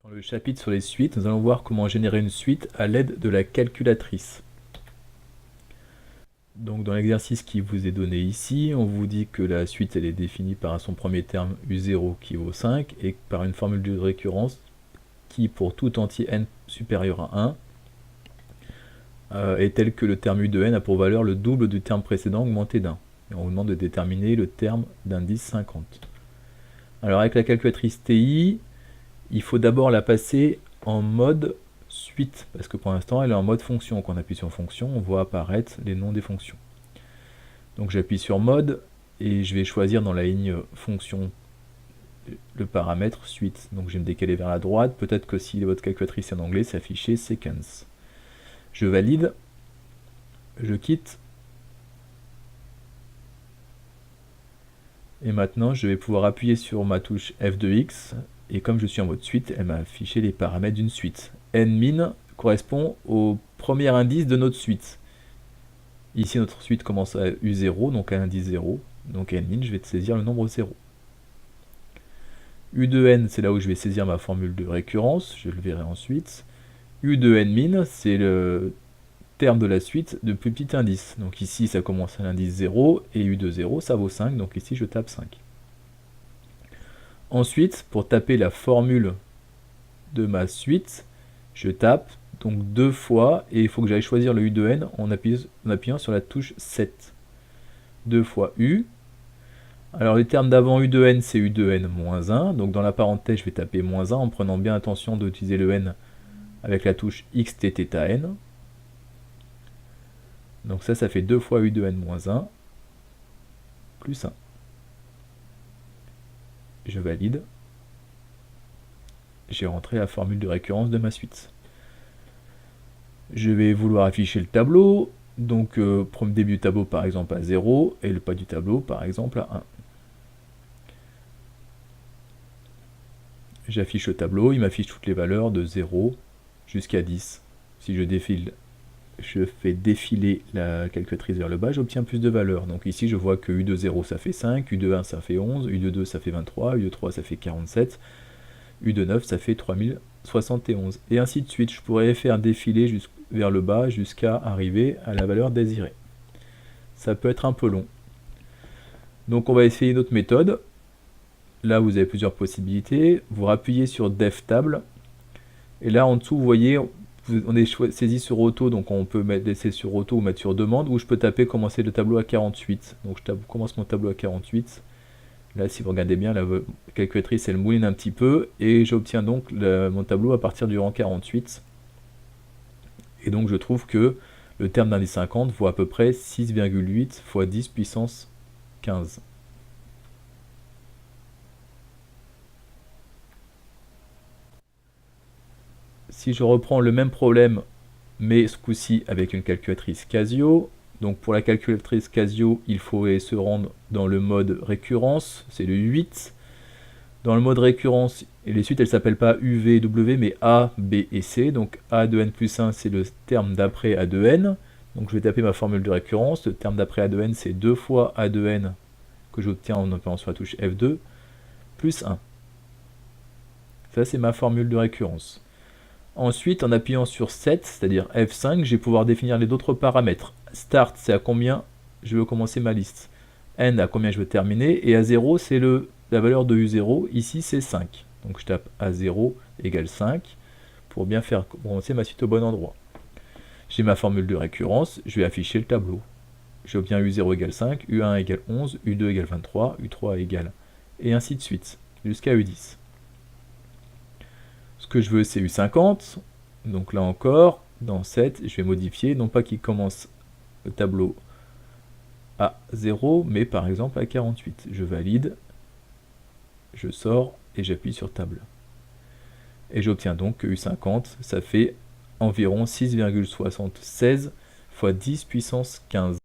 Dans le chapitre sur les suites, nous allons voir comment générer une suite à l'aide de la calculatrice. Donc dans l'exercice qui vous est donné ici, on vous dit que la suite elle est définie par son premier terme U0 qui vaut 5 et par une formule de récurrence qui pour tout entier n supérieur à 1 est telle que le terme U de n a pour valeur le double du terme précédent augmenté d'1. Et on vous demande de déterminer le terme d'indice 50. Alors avec la calculatrice TI, il faut d'abord la passer en mode suite, parce que pour l'instant elle est en mode fonction. Quand on appuie sur fonction, on voit apparaître les noms des fonctions. Donc j'appuie sur mode et je vais choisir dans la ligne fonction le paramètre suite. Donc je vais me décaler vers la droite. Peut-être que si votre calculatrice est en anglais, c'est affiché sequence. Je valide, je quitte. Et maintenant je vais pouvoir appuyer sur ma touche F de X. Et comme je suis en mode suite, elle m'a affiché les paramètres d'une suite. Nmin correspond au premier indice de notre suite. Ici, notre suite commence à U0, donc à l'indice 0. Donc Nmin, je vais saisir le nombre 0. U de n, c'est là où je vais saisir ma formule de récurrence, je le verrai ensuite. U de nmin, c'est le terme de la suite de plus petit indice. Donc ici, ça commence à l'indice 0, et U de 0, ça vaut 5, donc ici, je tape 5. Ensuite, pour taper la formule de ma suite, je tape donc 2 fois, et il faut que j'aille choisir le U de n en appuyant sur la touche 7. 2 fois U. Alors les termes d'avant U de n, c'est U de n moins 1, donc dans la parenthèse, je vais taper moins 1 en prenant bien attention d'utiliser le n avec la touche xtθn. Donc ça fait 2 fois U de n moins 1, plus 1. Je valide. J'ai rentré la formule de récurrence de ma suite. Je vais vouloir afficher le tableau, donc premier début du tableau par exemple à 0, et le pas du tableau par exemple à 1. J'affiche le tableau, il m'affiche toutes les valeurs de 0 jusqu'à 10. Si je fais défiler la calculatrice vers le bas, j'obtiens plus de valeurs. Donc ici je vois que U de 0 ça fait 5, U de 1 ça fait 11, U de 2 ça fait 23, U de 3 ça fait 47, U de 9 ça fait 3071. Et ainsi de suite, je pourrais faire défiler vers le bas jusqu'à arriver à la valeur désirée. Ça peut être un peu long. Donc on va essayer une autre méthode. Là vous avez plusieurs possibilités. Vous rappuyez sur Def Table. Et là en dessous vous voyez, on est saisi sur auto, donc on peut laisser sur auto ou mettre sur demande, ou je peux taper commencer le tableau à 48. Donc je commence mon tableau à 48. Là, si vous regardez bien, la calculatrice, elle mouline un petit peu, et j'obtiens donc mon tableau à partir du rang 48. Et donc je trouve que le terme d'indice 50 vaut à peu près 6,8 fois 10 puissance 15. Si je reprends le même problème, mais ce coup-ci avec une calculatrice Casio, donc pour la calculatrice Casio, il faut se rendre dans le mode récurrence, c'est le 8. Dans le mode récurrence, les suites, elles ne s'appellent pas U, V, W, mais A, B et C. Donc A de n plus 1, c'est le terme d'après A de n. Donc je vais taper ma formule de récurrence. Le terme d'après A de n, c'est 2 fois A de n que j'obtiens en appuyant sur la touche F2, plus 1. Ça, c'est ma formule de récurrence. Ensuite, en appuyant sur 7, c'est-à-dire F5, je vais pouvoir définir les autres paramètres. Start, c'est à combien je veux commencer ma liste. N, à combien je veux terminer. Et A0, c'est la valeur de U0. Ici, c'est 5. Donc je tape A0 égale 5 pour bien faire commencer ma suite au bon endroit. J'ai ma formule de récurrence, je vais afficher le tableau. J'obtiens U0 égale 5, U1 égale 11, U2 égale 23, U3 égale, et ainsi de suite, jusqu'à U10. Ce que je veux, c'est U50. Donc là encore, dans 7, je vais modifier, non pas qu'il commence le tableau à 0, mais par exemple à 48. Je valide, je sors et j'appuie sur table. Et j'obtiens donc que U50, ça fait environ 6,76 fois 10 puissance 15.